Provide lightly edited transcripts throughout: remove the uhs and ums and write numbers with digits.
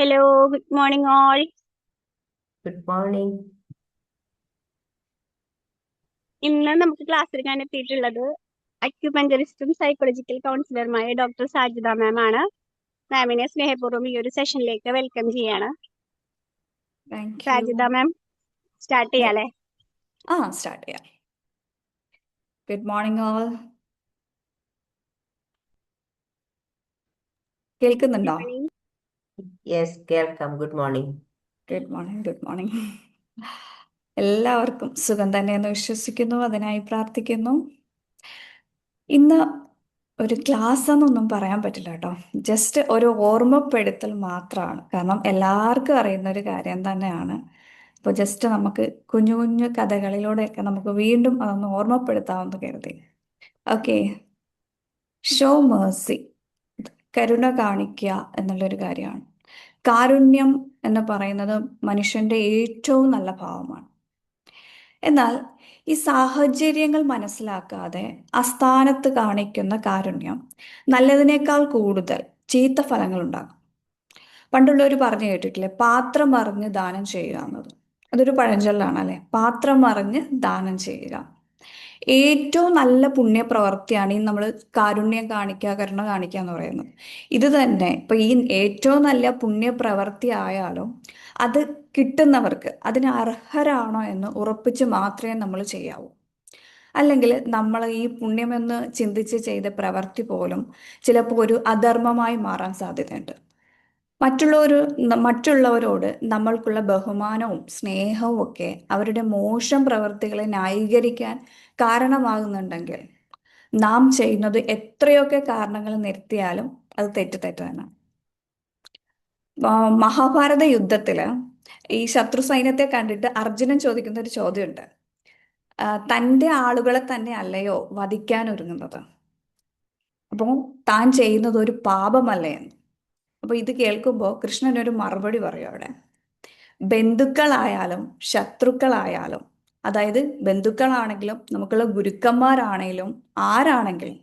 Hello, good morning all. Good morning. ഇന്ന് നമുക്ക് class എടുക്കാൻ എത്തിയിട്ടുള്ളത് അക്യുപഞ്ചറിസ്റ്റും സൈക്കോളജിക്കൽ കൗൺസിലറുമായ ഡോക്ടർ സാജിദ മാം ആണ്. മാമിനെ സ്നേഹപൂർവ്വം ഈ ഒരു സെഷനിലേക്ക് വെൽക്കം ചെയ്യാണ്. Thank you. Sajida ma'am start ചെയ്യാലേ? സ്റ്റാർട്ട് ചെയ്യാം. Good morning all. കേൾക്കുന്നുണ്ടോ? യെസ്, കേൾക്കാം. Good morning. Good morning, good morning. എല്ലാവർക്കും സുഖം തന്നെയെന്ന് വിശ്വസിക്കുന്നു, അതിനായി പ്രാർത്ഥിക്കുന്നു. ഇന്ന് ഒരു ക്ലാസ് എന്നൊന്നും പറയാൻ പറ്റില്ല കേട്ടോ, ജസ്റ്റ് ഒരു ഓർമ്മപ്പെടുത്തൽ മാത്രമാണ്. കാരണം എല്ലാവർക്കും അറിയുന്ന ഒരു കാര്യം തന്നെയാണ്. അപ്പോൾ ജസ്റ്റ് നമുക്ക് കുഞ്ഞു കുഞ്ഞു കഥകളിലൂടെയൊക്കെ നമുക്ക് വീണ്ടും അതൊന്ന് ഓർമ്മപ്പെടുത്താമെന്ന് കരുതി. ഓക്കെ. ഷോ മേഴ്സി, കരുണ കാണിക്കുക എന്നുള്ളൊരു കാര്യമാണ്. കാരുണ്യം എന്ന് പറയുന്നത് മനുഷ്യന്റെ ഏറ്റവും നല്ല ഭാവമാണ്. എന്നാൽ ഈ സാഹചര്യങ്ങൾ മനസ്സിലാക്കാതെ അസ്ഥാനത്ത് കാണിക്കുന്ന കാരുണ്യം നല്ലതിനേക്കാൾ കൂടുതൽ ചീത്ത ഫലങ്ങൾ ഉണ്ടാകും. പണ്ടുള്ളവർ പറഞ്ഞു കേട്ടിട്ടില്ലേ, പാത്രം മറിഞ്ഞ് ദാനം ചെയ്യുക എന്നത്. അതൊരു പഴഞ്ചൊല്ലാണ് അല്ലെ, പാത്രം മറിഞ്ഞ് ദാനം ചെയ്യുക. ഏറ്റവും നല്ല പുണ്യപ്രവർത്തിയാണ് ഈ നമ്മൾ കാരുണ്യം കാണിക്കുക, കരുണ കാണിക്കുക എന്ന് പറയുന്നത്. ഇത് തന്നെ ഇപ്പൊ ഈ ഏറ്റവും നല്ല പുണ്യപ്രവർത്തി ആയാലും അത് കിട്ടുന്നവർക്ക് അതിന് അർഹരാണോ എന്ന് ഉറപ്പിച്ച് മാത്രമേ നമ്മൾ ചെയ്യാവൂ. അല്ലെങ്കിൽ നമ്മൾ ഈ പുണ്യമെന്ന് ചിന്തിച്ച് ചെയ്ത പ്രവൃത്തി പോലും ചിലപ്പോൾ ഒരു അധർമ്മമായി മാറാൻ സാധ്യതയുണ്ട്. മറ്റുള്ളവരോട് നമ്മൾക്കുള്ള ബഹുമാനവും സ്നേഹവും ഒക്കെ അവരുടെ മോശം പ്രവൃത്തികളെ ന്യായീകരിക്കാൻ കാരണമാകുന്നുണ്ടെങ്കിൽ നാം ചെയ്യുന്നത് എത്രയൊക്കെ കാരണങ്ങൾ നിർത്തിയാലും അത് തെറ്റ് തന്നെ. മഹാഭാരത യുദ്ധത്തില് ഈ ശത്രു സൈന്യത്തെ കണ്ടിട്ട് അർജുനൻ ചോദിക്കുന്ന ഒരു ചോദ്യമുണ്ട്. തൻ്റെ ആളുകളെ തന്നെ അല്ലയോ വധിക്കാൻ ഒരുങ്ങുന്നത്? അപ്പോൾ താൻ ചെയ്യുന്നത് ഒരു പാപമല്ലേ എന്ന്. അപ്പൊ ഇത് കേൾക്കുമ്പോൾ കൃഷ്ണൻ ഒരു മറുപടി പറയും അവിടെ. ബന്ധുക്കളായാലും ശത്രുക്കളായാലും, അതായത് ബന്ധുക്കളാണെങ്കിലും നമുക്കുള്ള ഗുരുക്കന്മാരാണെങ്കിലും ആരാണെങ്കിലും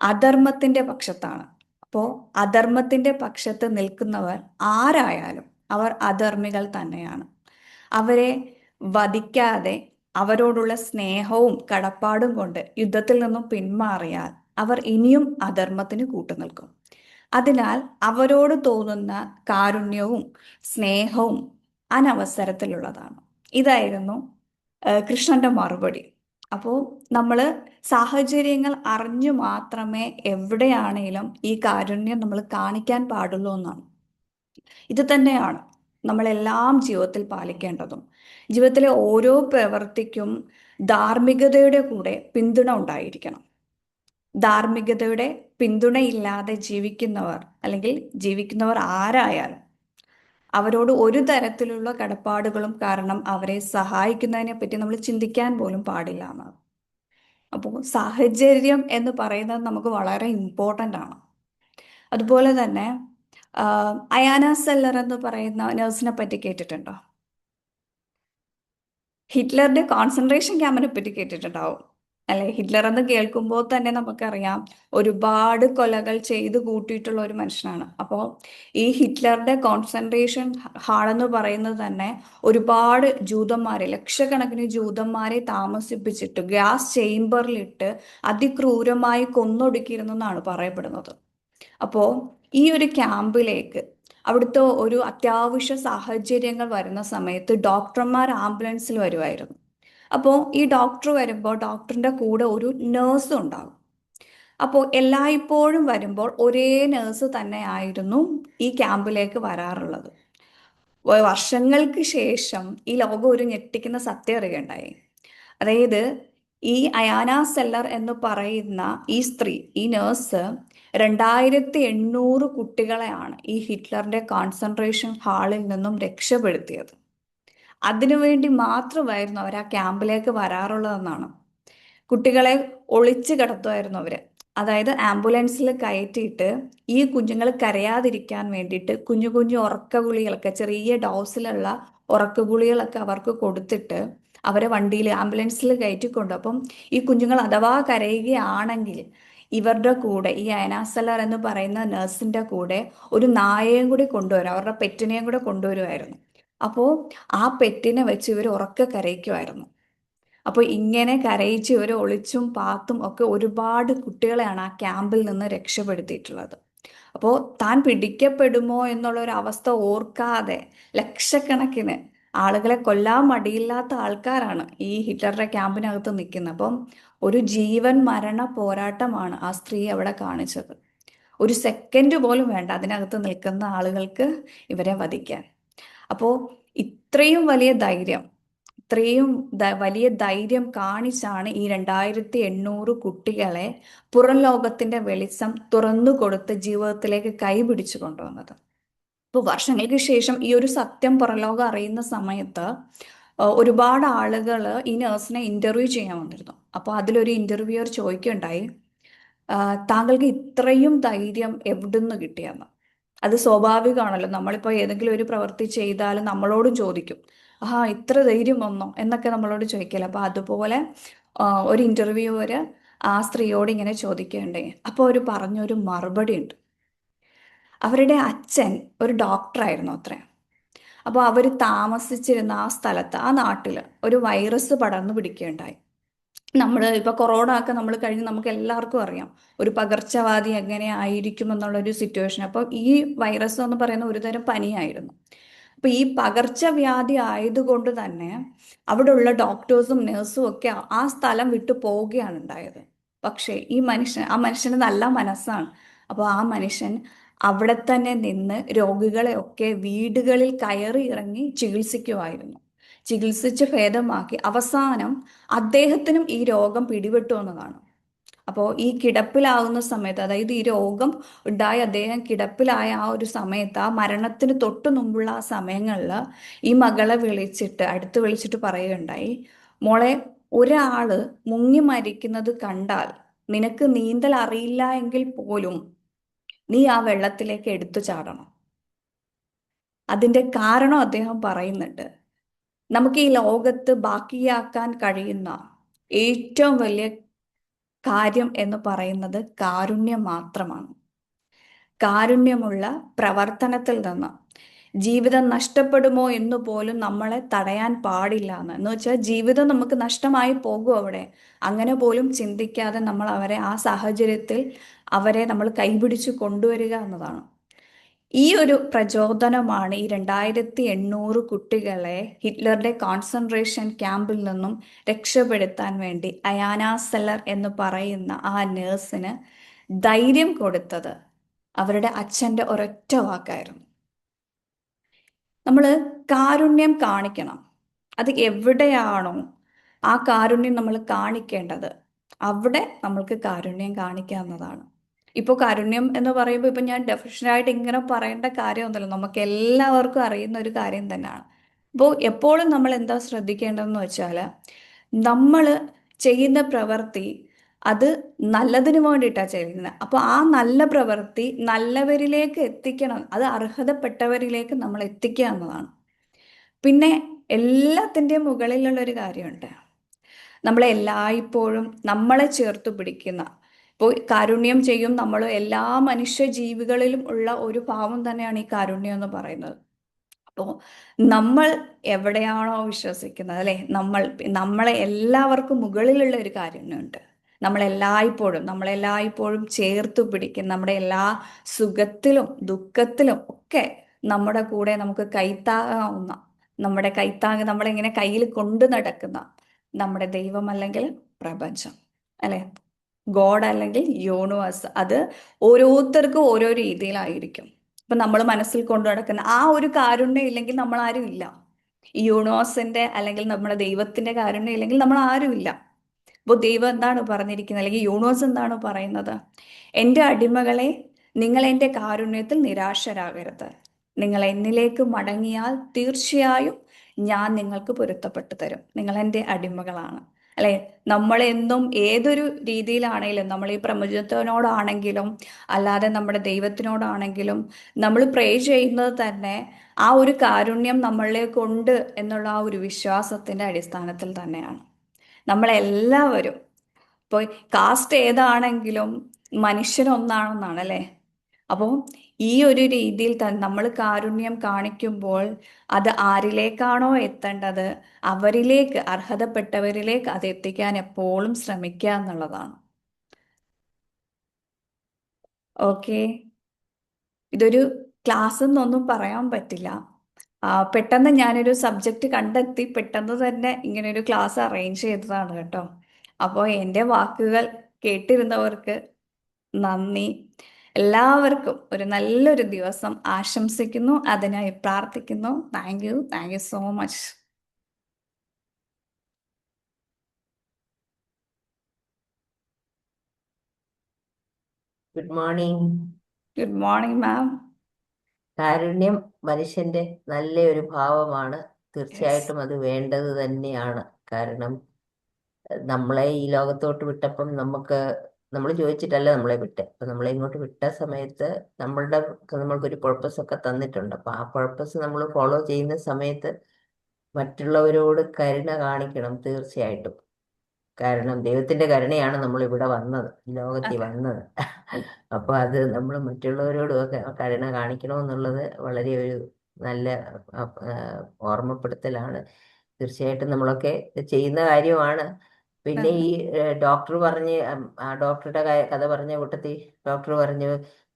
അധർമ്മത്തിന്റെ പക്ഷത്താണ്. അപ്പോൾ അധർമ്മത്തിന്റെ പക്ഷത്ത് നിൽക്കുന്നവർ ആരായാലും അവർ അധർമ്മികൾ തന്നെയാണ്. അവരെ വധിക്കാതെ അവരോടുള്ള സ്നേഹവും കടപ്പാടും കൊണ്ട് യുദ്ധത്തിൽ നിന്നും പിന്മാറിയാൽ അവർ ഇനിയും അധർമ്മത്തിന് കൂട്ടുനിൽക്കും. അതിനാൽ അവരോട് തോന്നുന്ന കാരുണ്യവും സ്നേഹവും അനവസരത്തിലുള്ളതാണ്. ഇതായിരുന്നു കൃഷ്ണന്റെ മറുപടി. അപ്പോൾ നമ്മൾ സാഹചര്യങ്ങൾ അറിഞ്ഞു മാത്രമേ എവിടെയാണേലും ഈ കാരുണ്യം നമ്മൾ കാണിക്കാൻ പാടുള്ളൂ എന്നാണ്. ഇത് തന്നെയാണ് നമ്മളെല്ലാം ജീവിതത്തിൽ പാലിക്കേണ്ടതും. ജീവിതത്തിലെ ഓരോ പ്രവൃത്തിക്കും ധാർമ്മികതയുടെ കൂടെ പിന്തുണ ഉണ്ടായിരിക്കണം. ധാർമ്മികതയുടെ പിന്തുണയില്ലാതെ ജീവിക്കുന്നവർ, അല്ലെങ്കിൽ ജീവിക്കുന്നവർ ആരായാലും, അവരോട് ഒരു തരത്തിലുള്ള കടപ്പാടുകളും കാരണം അവരെ സഹായിക്കുന്നതിനെ പറ്റി നമ്മൾ ചിന്തിക്കാൻ പോലും പാടില്ല എന്നാണ്. അപ്പോൾ സാഹചര്യം എന്ന് പറയുന്നത് നമുക്ക് വളരെ ഇമ്പോർട്ടൻ്റ് ആണ്. അതുപോലെ തന്നെ അയാന സെല്ലർ എന്ന് പറയുന്ന നഴ്സിനെ പറ്റി കേട്ടിട്ടുണ്ടോ? ഹിറ്റ്ലറുടെ കോൺസെൻട്രേഷൻ ക്യാമ്പിനെ പറ്റി കേട്ടിട്ടുണ്ടാവും അല്ലെ? ഹിറ്റ്ലർ എന്ന് കേൾക്കുമ്പോൾ തന്നെ നമുക്കറിയാം ഒരുപാട് കൊലകൾ ചെയ്ത് കൂട്ടിയിട്ടുള്ള ഒരു മനുഷ്യനാണ്. അപ്പോൾ ഈ ഹിറ്റ്ലറുടെ കോൺസെൻട്രേഷൻ ഹാൾ എന്ന് പറയുന്നത് തന്നെ ഒരുപാട് ജൂതന്മാരെ, ലക്ഷക്കണക്കിന് ജൂതന്മാരെ താമസിപ്പിച്ചിട്ട് ഗ്യാസ് ചേംബറിലിട്ട് അതിക്രൂരമായി കൊന്നൊടുക്കിയിരുന്നു എന്നാണ് പറയപ്പെടുന്നത്. അപ്പോൾ ഈ ഒരു ക്യാമ്പിലേക്ക് അവിടുത്തെ ഒരു അത്യാവശ്യ സാഹചര്യങ്ങൾ വരുന്ന സമയത്ത് ഡോക്ടർമാർ ആംബുലൻസിൽ വരുമായിരുന്നു. അപ്പോൾ ഈ ഡോക്ടർ വരുമ്പോൾ ഡോക്ടറിന്റെ കൂടെ ഒരു നേഴ്സും ഉണ്ടാകും. അപ്പോൾ എല്ലായ്പ്പോഴും വരുമ്പോൾ ഒരേ നേഴ്സ് തന്നെ ആയിരുന്നു ഈ ക്യാമ്പിലേക്ക് വരാറുള്ളത്. വർഷങ്ങൾക്ക് ശേഷം ഈ ലോകം ഒരു ഞെട്ടിക്കുന്ന സത്യം അറിയുകയുണ്ടായി. അതായത് ഈ അയാന സെല്ലർ എന്ന് പറയുന്ന ഈ സ്ത്രീ, ഈ നേഴ്സ് 2800 കുട്ടികളെയാണ് ഈ ഹിറ്റ്ലറിന്റെ കോൺസെൻട്രേഷൻ ഹാളിൽ നിന്നും രക്ഷപ്പെടുത്തിയത്. അതിനുവേണ്ടി മാത്രമായിരുന്നു അവർ ആ ക്യാമ്പിലേക്ക് വരാറുള്ളതെന്നാണ്. കുട്ടികളെ ഒളിച്ചു കിടത്തുമായിരുന്നു അവര്. അതായത് ആംബുലൻസിൽ കയറ്റിയിട്ട് ഈ കുഞ്ഞുങ്ങൾ കരയാതിരിക്കാൻ വേണ്ടിയിട്ട് കുഞ്ഞു കുഞ്ഞു ഉറക്ക ഗുളികളൊക്കെ, ചെറിയ ഡോസിലുള്ള ഉറക്ക ഗുളികളൊക്കെ അവർക്ക് കൊടുത്തിട്ട് അവരെ വണ്ടിയിൽ ആംബുലൻസിൽ കയറ്റിക്കൊണ്ടു. അപ്പം ഈ കുഞ്ഞുങ്ങൾ അഥവാ കരയുകയാണെങ്കിൽ ഇവരുടെ കൂടെ ഈ അയനാസലർ എന്ന് പറയുന്ന നഴ്സിന്റെ കൂടെ ഒരു നായയും കൂടി കൊണ്ടുവരും, അവരുടെ പെറ്റിനെയും കൂടെ കൊണ്ടുവരുമായിരുന്നു. അപ്പോൾ ആ പെറ്റിനെ വെച്ച് ഇവർ ഉറക്കെ കരയിക്കുമായിരുന്നു. അപ്പോൾ ഇങ്ങനെ കരയിച്ച് ഇവർ ഒളിച്ചും പാത്തും ഒക്കെ ഒരുപാട് കുട്ടികളെയാണ് ആ ക്യാമ്പിൽ നിന്ന് രക്ഷപ്പെടുത്തിയിട്ടുള്ളത്. അപ്പോൾ താൻ പിടിക്കപ്പെടുമോ എന്നുള്ള ഒരു അവസ്ഥ ഓർക്കാതെ ലക്ഷക്കണക്കിന് ആളുകളെ കൊല്ലാൻ മടിയില്ലാത്ത ആൾക്കാരാണ് ഈ ഹിറ്റ്ലറുടെ ക്യാമ്പിനകത്ത് നിൽക്കുന്നത്. അപ്പം ഒരു ജീവൻ മരണ പോരാട്ടമാണ് ആ സ്ത്രീ അവിടെ കാണിച്ചത്. ഒരു സെക്കൻഡ് പോലും വേണ്ട അതിനകത്ത് നിൽക്കുന്ന ആളുകൾക്ക് ഇവരെ വധിക്കാൻ. അപ്പോൾ ഇത്രയും വലിയ ധൈര്യം, ഇത്രയും വലിയ ധൈര്യം കാണിച്ചാണ് ഈ 2800 കുട്ടികളെ പുറം ലോകത്തിന്റെ വെളിച്ചം തുറന്നു കൊടുത്ത് ജീവിതത്തിലേക്ക് കൈപിടിച്ചു കൊണ്ടുവന്നത്. ഇപ്പോൾ വർഷങ്ങൾക്ക് ശേഷം ഈ ഒരു സത്യം പുറംലോകം അറിയുന്ന സമയത്ത് ഒരുപാട് ആളുകൾ ഈ നേഴ്സിനെ ഇന്റർവ്യൂ ചെയ്യാൻ വന്നിരുന്നു. അപ്പോൾ അതിലൊരു ഇന്റർവ്യൂവർ ചോദിക്കുകയുണ്ടായി, താങ്കൾക്ക് ഇത്രയും ധൈര്യം എവിടുന്ന് കിട്ടിയെന്ന്. അത് സ്വാഭാവികമാണല്ലോ, നമ്മളിപ്പോൾ ഏതെങ്കിലും ഒരു പ്രവൃത്തി ചെയ്താൽ നമ്മളോടും ചോദിക്കും, ഇത്ര ധൈര്യം വന്നോ എന്നൊക്കെ നമ്മളോട് ചോദിക്കില്ല. അപ്പോൾ അതുപോലെ ഒരു ഇന്റർവ്യൂവർ ആ സ്ത്രീയോട് ഇങ്ങനെ ചോദിക്കുകയുണ്ടായി. അപ്പോൾ അവർ പറഞ്ഞൊരു മറുപടി ഉണ്ട്. അവരുടെ അച്ഛൻ ഒരു ഡോക്ടറായിരുന്നു അത്രേ. അപ്പോൾ അവർ താമസിച്ചിരുന്ന ആ സ്ഥലത്ത്, ആ നാട്ടിൽ ഒരു വൈറസ് പടർന്നു പിടിക്കുകയുണ്ടായി. നമ്മൾ ഇപ്പോൾ കൊറോണ ഒക്കെ നമ്മൾ കഴിഞ്ഞ് നമുക്ക് എല്ലാവർക്കും അറിയാം ഒരു പകർച്ചവ്യാധി എങ്ങനെ ആയിരിക്കും എന്നുള്ളൊരു സിറ്റുവേഷൻ. അപ്പോൾ ഈ വൈറസ് എന്ന് പറയുന്ന ഒരുതരം പനിയായിരുന്നു. അപ്പോൾ ഈ പകർച്ചവ്യാധി ആയതുകൊണ്ട് തന്നെ അവിടെയുള്ള ഡോക്ടേഴ്സും നേഴ്സും ഒക്കെ ആ സ്ഥലം വിട്ടു പോവുകയാണ് ഉണ്ടായത്. പക്ഷേ ആ മനുഷ്യന് നല്ല മനസ്സാണ്. അപ്പോൾ ആ മനുഷ്യൻ അവിടെ തന്നെ നിന്ന് രോഗികളെ ഒക്കെ വീടുകളിൽ കയറി ഇറങ്ങി ചികിത്സിക്കുമായിരുന്നു. ചികിത്സിച്ച് ഭേദമാക്കി അവസാനം അദ്ദേഹത്തിനും ഈ രോഗം പിടിപെട്ടു എന്നതാണ്. അപ്പോൾ ഈ കിടപ്പിലാവുന്ന സമയത്ത്, അതായത് ഈ രോഗം ഉണ്ടായി അദ്ദേഹം കിടപ്പിലായ ആ ഒരു സമയത്ത്, ആ മരണത്തിന് തൊട്ടു മുമ്പുള്ള ആ സമയങ്ങളിൽ ഈ മകളെ അടുത്ത് വിളിച്ചിട്ട് പറയുകയുണ്ടായി, മോളെ, ഒരാള് മുങ്ങി മരിക്കുന്നത് കണ്ടാൽ നിനക്ക് നീന്തൽ അറിയില്ല എങ്കിൽ പോലും നീ ആ വെള്ളത്തിലേക്ക് എടുത്തു ചാടണം. അതിന്റെ കാരണം അദ്ദേഹം പറയുന്നുണ്ട്, നമുക്ക് ഈ ലോകത്ത് ബാക്കിയാക്കാൻ കഴിയുന്ന ഏറ്റവും വലിയ കാര്യം എന്ന് പറയുന്നത് കാരുണ്യം മാത്രമാണ്. കാരുണ്യമുള്ള പ്രവർത്തനത്തിൽ നിന്ന് ജീവിതം നഷ്ടപ്പെടുമോ എന്ന് പോലും നമ്മളെ തടയാൻ പാടില്ല എന്ന് വെച്ചാൽ ജീവിതം നമുക്ക് നഷ്ടമായി പോകും അവിടെ, അങ്ങനെ പോലും ചിന്തിക്കാതെ നമ്മൾ ആ സാഹചര്യത്തിൽ അവരെ നമ്മൾ കൈപിടിച്ച് കൊണ്ടുവരിക എന്നതാണ്. ഈ ഒരു പ്രചോദനമാണ് ഈ 2800 കുട്ടികളെ ഹിറ്റ്ലറുടെ കോൺസെൻട്രേഷൻ ക്യാമ്പിൽ നിന്നും രക്ഷപ്പെടുത്താൻ വേണ്ടി അയാന സെല്ലർ എന്ന് പറയുന്ന ആ നേഴ്സിന് ധൈര്യം കൊടുത്തത് അവരുടെ അച്ഛൻ്റെ ഒരൊറ്റ വാക്കായിരുന്നു. നമ്മൾ കാരുണ്യം കാണിക്കണം. അത് എവിടെയാണോ ആ കാരുണ്യം നമ്മൾ കാണിക്കേണ്ടത് അവിടെ നമ്മൾക്ക് കാരുണ്യം കാണിക്കാവുന്നതാണ്. ഇപ്പോൾ കാരുണ്യം എന്ന് പറയുമ്പോൾ ഇപ്പം ഞാൻ ഡെഫിഷ്യൻ്റായിട്ട് ഇങ്ങനെ പറയേണ്ട കാര്യമൊന്നുമല്ല, നമുക്ക് എല്ലാവർക്കും അറിയുന്ന ഒരു കാര്യം തന്നെയാണ്. അപ്പോൾ എപ്പോഴും നമ്മൾ എന്താ ശ്രദ്ധിക്കേണ്ടതെന്ന് വെച്ചാൽ, നമ്മൾ ചെയ്യുന്ന പ്രവൃത്തി അത് നല്ലതിന് വേണ്ടിയിട്ടാണ് ചെയ്യുന്നത്. അപ്പോൾ ആ നല്ല പ്രവൃത്തി നല്ലവരിലേക്ക് എത്തിക്കണം, അത് അർഹതപ്പെട്ടവരിലേക്ക് നമ്മൾ എത്തിക്കുക എന്നതാണ്. പിന്നെ എല്ലാത്തിൻ്റെയും മുകളിലുള്ളൊരു കാര്യമുണ്ട്, നമ്മളെ എല്ലായ്പ്പോഴും നമ്മളെ ചേർത്ത് പിടിക്കുന്ന, ഇപ്പോൾ കാരുണ്യം ചെയ്യും നമ്മൾ എല്ലാ മനുഷ്യ ജീവികളിലും ഉള്ള ഒരു ഭാവം തന്നെയാണ് ഈ കാരുണ്യം എന്ന് പറയുന്നത്. അപ്പോൾ നമ്മൾ എവിടെയാണോ വിശ്വസിക്കുന്നത്, അല്ലെ, നമ്മളെ എല്ലാവർക്കും മുകളിലുള്ള ഒരു കാരുണ്യമുണ്ട്. നമ്മളെല്ലായ്പ്പോഴും ചേർത്ത് പിടിക്കുന്ന, നമ്മുടെ എല്ലാ സുഖത്തിലും ദുഃഖത്തിലും ഒക്കെ നമ്മുടെ കൂടെ നമുക്ക് കൈത്താങ്ങാവുന്ന, നമ്മളിങ്ങനെ കയ്യിൽ കൊണ്ടു നടക്കുന്ന നമ്മുടെ ദൈവം അല്ലെങ്കിൽ പ്രപഞ്ചം, അല്ലെ, ഗോഡ് അല്ലെങ്കിൽ യൂണിവേഴ്സ്, അത് ഓരോരുത്തർക്കും ഓരോ രീതിയിലായിരിക്കും. ഇപ്പം നമ്മൾ മനസ്സിൽ കൊണ്ടു നടക്കുന്ന ആ ഒരു കാരുണ്യം ഇല്ലെങ്കിൽ നമ്മൾ ആരും ഇല്ല. ഈ യൂണിവേഴ്സിന്റെ അല്ലെങ്കിൽ നമ്മുടെ ദൈവത്തിന്റെ കാരുണ്യം ഇല്ലെങ്കിൽ നമ്മൾ ആരും ഇല്ല. അപ്പോൾ ദൈവം എന്താണ് പറഞ്ഞിരിക്കുന്നത്, അല്ലെങ്കിൽ യൂണിവേഴ്സ് എന്താണ് പറയുന്നത്? എൻ്റെ അടിമകളെ, നിങ്ങൾ എൻ്റെ കാരുണ്യത്തിൽ നിരാശരാകരുത്. നിങ്ങൾ എന്നിലേക്ക് മടങ്ങിയാൽ തീർച്ചയായും ഞാൻ നിങ്ങൾക്ക് പൊരുത്തപ്പെട്ടു തരും. നിങ്ങൾ എൻ്റെ അടിമകളാണ്, അല്ലെ. നമ്മളെന്നും ഏതൊരു രീതിയിലാണെങ്കിലും, നമ്മൾ ഈ പ്രപഞ്ചത്തിനോടാണെങ്കിലും അല്ലാതെ നമ്മുടെ ദൈവത്തിനോടാണെങ്കിലും നമ്മൾ പ്രേ ചെയ്യുന്നത് തന്നെ ആ ഒരു കാരുണ്യം നമ്മളിലേക്ക് ഉണ്ട് എന്നുള്ള ആ ഒരു വിശ്വാസത്തിന്റെ അടിസ്ഥാനത്തിൽ തന്നെയാണ്. നമ്മളെല്ലാവരും, ഇപ്പോൾ കാസ്റ്റ് ഏതാണെങ്കിലും മനുഷ്യരൊന്നാണെന്നാണ് അല്ലേ? അപ്പോൾ ഈ ഒരു രീതിയിൽ തന്നെ നമ്മൾ കാരുണ്യം കാണിക്കുമ്പോൾ അത് ആരിലേക്കാണോ എത്തേണ്ടത് അവരിലേക്ക്, അർഹതപ്പെട്ടവരിലേക്ക് അത് എത്തിക്കാൻ എപ്പോഴും ശ്രമിക്കുക എന്നുള്ളതാണ്. ഓക്കെ, ഇതൊരു ക്ലാസ് എന്നൊന്നും പറയാൻ പറ്റില്ല. പെട്ടെന്ന് ഞാനൊരു സബ്ജക്റ്റ് കണ്ടെത്തി പെട്ടെന്ന് തന്നെ ഇങ്ങനൊരു ക്ലാസ് അറേഞ്ച് ചെയ്തതാണ് കേട്ടോ. അപ്പോൾ എൻ്റെ വാക്കുകൾ കേട്ടിരുന്നവർക്ക് നന്ദി. എല്ലാവർക്കും ഒരു നല്ലൊരു ദിവസം ആശംസിക്കുന്നു, അതിനായി പ്രാർത്ഥിക്കുന്നു. Thank you so much. Good morning. Good morning ma'am. കാരുണ്യം മനുഷ്യന്റെ നല്ലൊരു ഭാവമാണ്. യെസ്, തീർച്ചയായിട്ടും അത് വേണ്ടത് തന്നെയാണ്. കാരണം നമ്മളെ ഈ ലോകത്തോട്ട് വിട്ടപ്പം നമ്മൾ ചോദിച്ചിട്ടല്ല നമ്മളെ വിട്ടെ. അപ്പൊ നമ്മളെ ഇങ്ങോട്ട് വിട്ട സമയത്ത് നമ്മൾക്കൊരു പർപ്പസ് ഒക്കെ തന്നിട്ടുണ്ട്. അപ്പൊ ആ പർപ്പസ് നമ്മൾ ഫോളോ ചെയ്യുന്ന സമയത്ത് മറ്റുള്ളവരോട് കരുണ കാണിക്കണം തീർച്ചയായിട്ടും. കാരണം ദൈവത്തിന്റെ കരുണയാണ് നമ്മൾ ഇവിടെ വന്നത്, ഈ ലോകത്തിൽ അതെ, വന്നത്. അപ്പൊ അത് നമ്മൾ മറ്റുള്ളവരോടും ഒക്കെ കരുണ കാണിക്കണമെന്നുള്ളത് വളരെ ഒരു നല്ല ഓർമ്മപ്പെടുത്തലാണ്. തീർച്ചയായിട്ടും നമ്മളൊക്കെ ചെയ്യുന്ന കാര്യമാണ്. പിന്നെ അതെ, ഈ ഡോക്ടർ പറഞ്ഞ് ആ ഡോക്ടറുടെ കഥ പറഞ്ഞ കൂട്ടത്തിൽ ഡോക്ടർ പറഞ്ഞു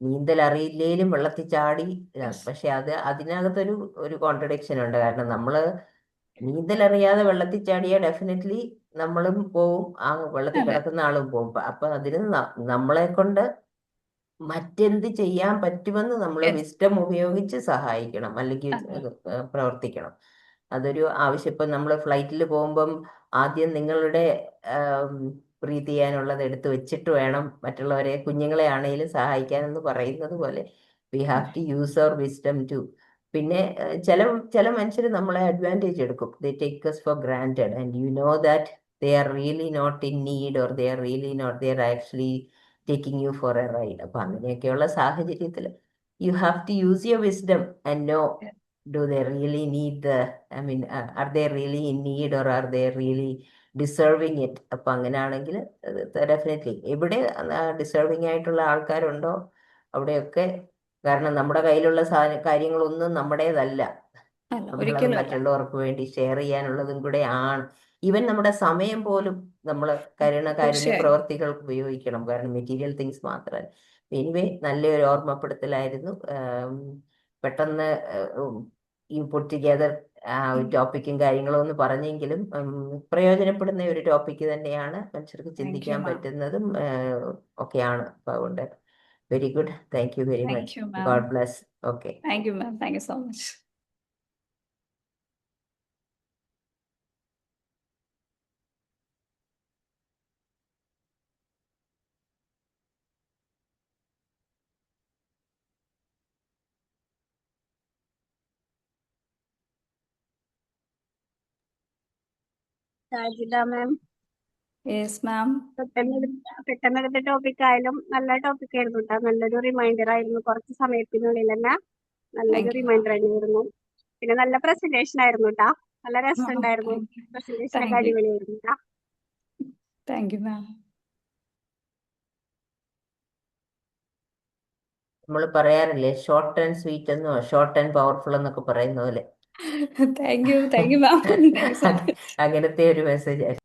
നീന്തൽ അറിയില്ലേലും വെള്ളത്തിൽ ചാടി. യെസ്, പക്ഷെ അതിനകത്തൊരു ഒരു കോൺട്രഡിക്ഷൻ ഉണ്ട്. കാരണം നമ്മള് നീന്തൽ അറിയാതെ വെള്ളത്തിൽ ചാടിയാൽ ഡെഫിനറ്റ്ലി നമ്മളും പോവും, ആ വെള്ളത്തിൽ അതെ, കിടക്കുന്ന ആളും പോവും. അപ്പൊ അതിന് നമ്മളെ കൊണ്ട് മറ്റെന്ത് ചെയ്യാൻ പറ്റുമെന്ന് നമ്മൾ യെസ്, വിസ്ഡം ഉപയോഗിച്ച് സഹായിക്കണം, അല്ലെങ്കിൽ അതെ, പ്രവർത്തിക്കണം. അതൊരു ആവശ്യം. ഇപ്പം നമ്മൾ ഫ്ലൈറ്റിൽ പോകുമ്പം ആദ്യം നിങ്ങളുടെ ബ്രീത്ത് ചെയ്യാനുള്ളത് എടുത്ത് വെച്ചിട്ട് വേണം മറ്റുള്ളവരെ, കുഞ്ഞുങ്ങളെ ആണെങ്കിലും സഹായിക്കാനെന്ന് പറയുന്നത് പോലെ we have to use our wisdom too. പിന്നെ ചില മനുഷ്യർ നമ്മളെ അഡ്വാൻറ്റേജ് എടുക്കും. They take us for granted and you know that they are really not in need, or they are really not, they are actually taking you for a ride. അപ്പൊ അങ്ങനെയൊക്കെയുള്ള സാഹചര്യത്തിൽ you have to use your wisdom and know, do they really need are they really in need, or are they really deserving it? അപ്പൊ അങ്ങനെയാണെങ്കിൽ definitely എവിടെ deserving ആയിട്ടുള്ള ആൾക്കാരുണ്ടോ അവിടെയൊക്കെ, കാരണം നമ്മുടെ കയ്യിലുള്ള കാര്യങ്ങളൊന്നും നമ്മുടേതല്ല. അല്ല, നമ്മളത് ഒരിക്കലും അല്ല. മറ്റുള്ളവർക്ക് വേണ്ടി ഷെയർ ചെയ്യാനുള്ളതും കൂടെ ആണ്. ഈവൻ നമ്മുടെ സമയം പോലും നമ്മൾ കാരുണ്യ തീർച്ചയായും. പ്രവർത്തികൾക്ക് ഉപയോഗിക്കണം. കാരണം മെറ്റീരിയൽ തിങ്സ് മാത്രമല്ല. എനിവേ, നല്ലൊരു ഓർമ്മപ്പെടുത്തലായിരുന്നു. പെട്ടെന്ന് ഈ പുട്ട് ടുഗെദർ ടോപ്പിക്കും കാര്യങ്ങളും ഒന്ന് പറഞ്ഞെങ്കിലും പ്രയോജനപ്പെടുന്ന ഒരു ടോപ്പിക്ക് തന്നെയാണ്. മനുഷ്യർക്ക് താങ്ക് യു ചിന്തിക്കാൻ മാം. പറ്റുന്നതും ഒക്കെയാണ്. അപ്പൊ അതുകൊണ്ട് very good. Thank you very thank much. You ma'am. God bless. Okay. Thank you ma'am. Thank you so much. Sajida ma'am, yes ma'am. പെട്ടെന്നെടുത്ത ടോപ്പിക് ആയാലും നല്ല ടോപ്പിക് ആയിരുന്നു കേട്ടോ. നല്ലൊരു റിമൈൻഡർ ആയിരുന്നു. കുറച്ച് സമയത്തിനുള്ളിൽ തന്നെ നല്ലൊരു താങ്ക് യു മാം. റിമൈൻഡർ ആയിരുന്നു. പിന്നെ നല്ല പ്രസന്റേഷൻ ആയിരുന്നു കേട്ടോ. നല്ല രസമുണ്ടായിരുന്നു. പ്രസന്റേഷൻ ഒക്കെ താങ്ക് യു. അടിപൊളിയായിരുന്നു കേട്ടോ. താങ്ക് യു മാം. നമ്മൾ പറയാറില്ലേ ഷോർട്ട് ആൻഡ് സ്വീറ്റ് എന്നോ ഷോർട്ട് ആൻഡ് പവർഫുൾ എന്നൊക്കെ പറയുന്ന പോലെ thank you ma'am. Thank you so much. അങ്ങനത്തെ ഒരു മെസ്സേജ് ആയിരുന്നു.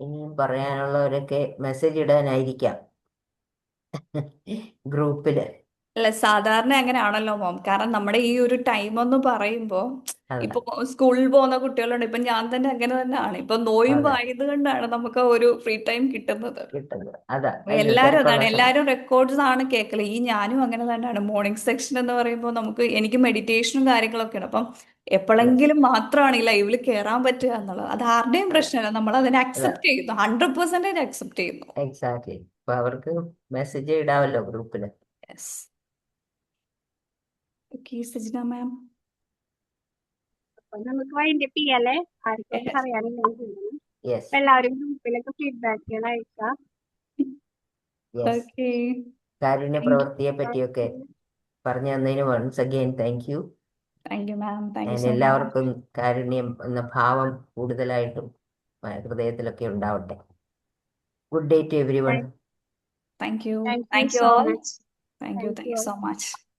ഇനിയും പറയാനുള്ളവരൊക്കെ മെസ്സേജ് ഇടാനായിരിക്കാം ഗ്രൂപ്പില്. അല്ല, സാധാരണ അങ്ങനെയാണല്ലോ മോം. കാരണം നമ്മുടെ ഈ ഒരു ടൈം എന്ന് പറയുമ്പോൾ അതെ, ഇപ്പൊ സ്കൂളിൽ പോകുന്ന കുട്ടികളുണ്ട്. ഇപ്പൊ ഞാൻ തന്നെ അങ്ങനെ തന്നെയാണ്. ഇപ്പൊ നോയമ്പ് അതെ, ആയതുകൊണ്ടാണ് നമുക്ക് ഒരു ഫ്രീ ടൈം കിട്ടുന്നത്. കിട്ടുന്നത് അതാ. അപ്പൊ അയ്യോ, എല്ലാരും തിരക്കുള്ള അതാണ്, സമയം. എല്ലാരും റെക്കോർഡ്സ് ആണ് കേൾക്കല്. ഈ ഞാനും അങ്ങനെ തന്നെയാണ്. മോർണിംഗ് സെക്ഷൻ എന്ന് പറയുമ്പോൾ എനിക്ക് മെഡിറ്റേഷനും കാര്യങ്ങളൊക്കെയാണ്. അപ്പം അതെ, എപ്പോഴെങ്കിലും മാത്രമാണ് ഈ ലൈവിൽ കയറാൻ പറ്റുക എന്നുള്ളത്. അത് ആരുടെയും അതെ, പ്രശ്നമല്ല. നമ്മൾ അതിനെ അതെ, അക്സെപ്റ്റ് ചെയ്യുന്നു, 100% അക്സെപ്റ്റ് ചെയ്യുന്നു. എക്സാക്ട്ലി. അപ്പൊ അവർക്ക് മെസ്സേജ് ഇടാമല്ലോ ഗ്രൂപ്പിൽ. യെസ്. ഓക്കെ, സജിന മാം. അപ്പൊ നമുക്ക് വൈൻഡപ്പ് ചെയ്യാല്ലേ? ആർക്കും Yes. പറയാനില്ലെന്ന് തോന്നുന്നു. യെസ് അപ്പൊ എല്ലാവരും ഗ്രൂപ്പിലൊക്കെ ഫീഡ്ബാക്കുകൾ അയക്കാം. Yes. Okay, Karunya thank you. പ്രവൃത്തിയെ പറ്റിയൊക്കെ പറഞ്ഞു തന്നതിന് once again thank you. Thank you ma'am, thank you ഞാൻ സോ മച്ച്. എല്ലാവർക്കും കാരുണ്യം എന്ന ഭാവം കൂടുതലായിട്ടും ഹൃദയത്തിലൊക്കെ ഉണ്ടാവട്ടെ. Good day to everyone. Thank you. Thank you thank you so all. Much. Thank you thank you so much.